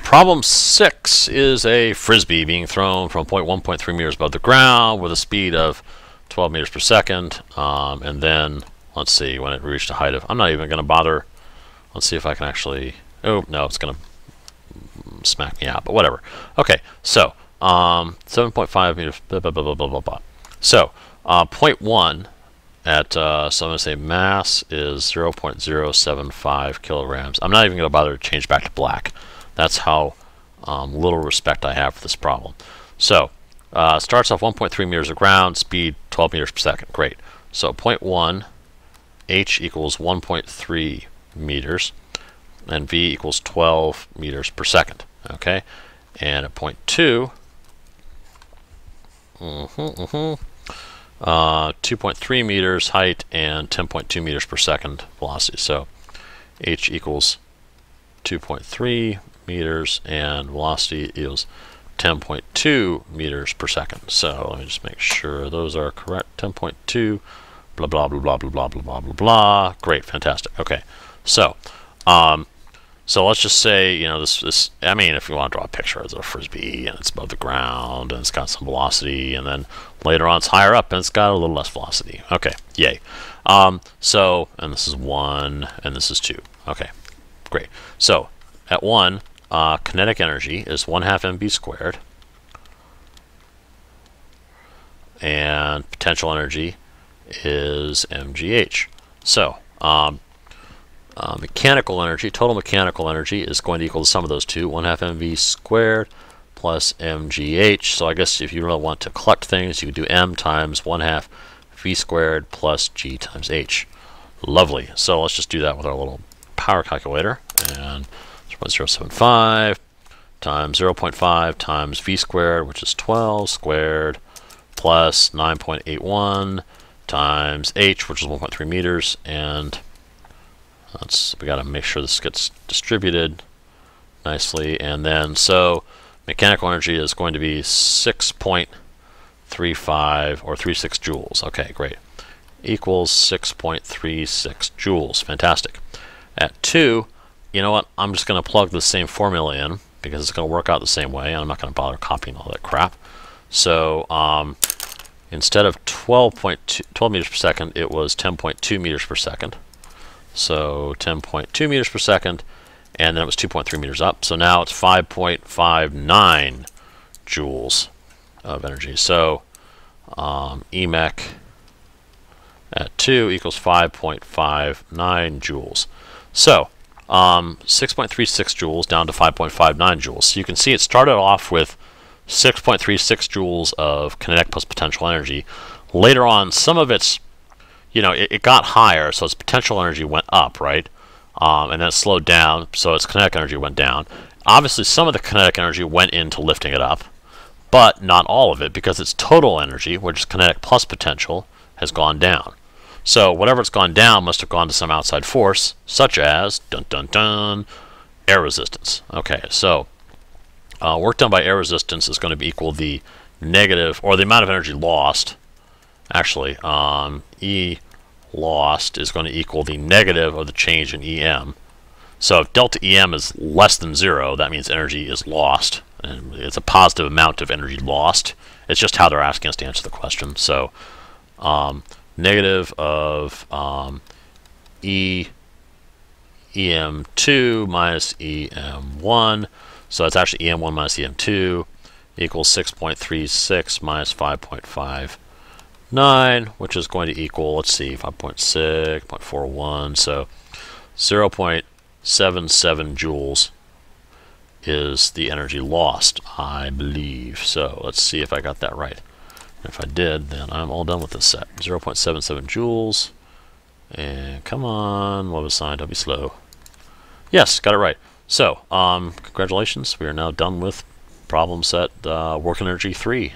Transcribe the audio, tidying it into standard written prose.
Problem 6 is a frisbee being thrown from point 1.3 meters above the ground with a speed of 12 meters per second. And then, let's see, when it reached a height of, I'm not even going to bother. Let's see if I can actually, oh, no, it's going to smack me out, but whatever. Okay, so 7.5 meters, blah, blah, blah, blah, blah, blah. So, point 1 at, so I'm going to say mass is 0.075 kilograms. I'm not even going to bother to change back to black. That's how little respect I have for this problem. So, starts off 1.3 meters of ground, speed 12 meters per second. Great. So, point 1, h equals 1.3 meters, and v equals 12 meters per second. Okay? And at point 2, 2.3 meters height and 10.2 meters per second velocity. So, h equals 2.3 meters and velocity is 10.2 meters per second. So let me just make sure those are correct. 10.2, blah blah blah blah blah blah blah blah blah blah. Great, fantastic. Okay, so so let's just say, you know, this. I mean, if you want to draw a picture of a frisbee and it's above the ground and it's got some velocity, and then later on it's higher up and it's got a little less velocity. Okay, yay. So, and this is 1 and this is 2. Okay, great. So at 1. Kinetic energy is 1/2 mv squared, and potential energy is mgh. So, mechanical energy, total mechanical energy is going to equal the sum of those two, 1/2 mv squared plus mgh. So I guess if you really want to collect things, you could do m times 1/2 v squared plus g times h. Lovely. So let's just do that with our little power calculator. And 0.075 times 0.5 times v squared, which is 12 squared, plus 9.81 times h, which is 1.3 meters, and we got to make sure this gets distributed nicely. And then, so mechanical energy is going to be 6.35 or 36 joules. Okay, great. Equals 6.36 joules. Fantastic. At 2, you know what? I'm just going to plug the same formula in because it's going to work out the same way. I'm not going to bother copying all that crap. So instead of 12 meters per second, it was 10.2 meters per second. So 10.2 meters per second, and then it was 2.3 meters up. So now it's 5.59 joules of energy. So EMEC at 2 equals 5.59 joules. So 6.36 joules down to 5.59 joules. So you can see it started off with 6.36 joules of kinetic plus potential energy. Later on, some of its, you know, it got higher, so its potential energy went up, right? And then it slowed down, so its kinetic energy went down. Obviously, some of the kinetic energy went into lifting it up, but not all of it, because its total energy, which is kinetic plus potential, has gone down. So whatever it's gone down must have gone to some outside force, such as, dun dun dun, air resistance. Okay, so work done by air resistance is going to be equal the negative, or the amount of energy lost. Actually, E lost is going to equal the negative of the change in EM. So if delta EM is less than 0, that means energy is lost. And it's a positive amount of energy lost. It's just how they're asking us to answer the question. So negative of EM2 minus EM1. So it's actually EM1 minus EM2 equals 6.36 minus 5.59, which is going to equal, let's see, 5.6, 0.41. So 0.77 joules is the energy lost, I believe. So let's see if I got that right. If I did, then I'm all done with this set. 0.77 joules. And come on, love a sign, don't be slow. Yes, got it right. So, congratulations. We are now done with problem set work energy 3.